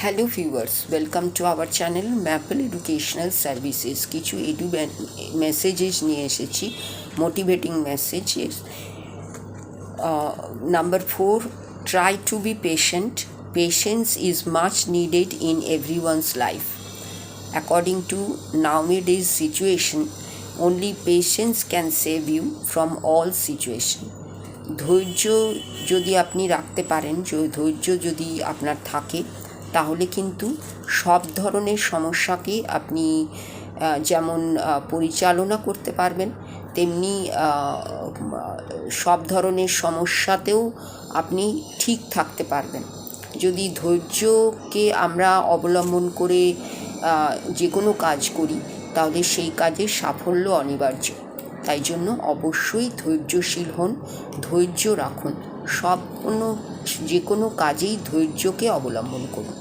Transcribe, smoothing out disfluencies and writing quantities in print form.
Hello viewers, welcome to our channel maple educational services. কিছু messages নিয়ে এসেছি, motivating messages. Number 4, try to be patient. Patience is much needed in everyone's life. According to nowadays situation, only patience can save you from all situation. ধৈর্য যদি আপনি রাখতে পারেন, ধৈর্য যদি আপনার থাকে, তাহলে কিন্তু সব ধরনের সমস্যাকে আপনি যেমন পরিচালনা করতে পারবেন, তেমনি সব ধরনের সমস্যাতেও আপনি ঠিক থাকতে পারবেন। যদি ধৈর্যকে আমরা অবলম্বন করে যে কোনো কাজ করি, তাহলে সেই কাজের সাফল্য অনিবার্য। তাই জন্য অবশ্যই ধৈর্যশীল হন, ধৈর্য রাখুন, যে কোনো কাজেই ধৈর্যকে অবলম্বন করুন।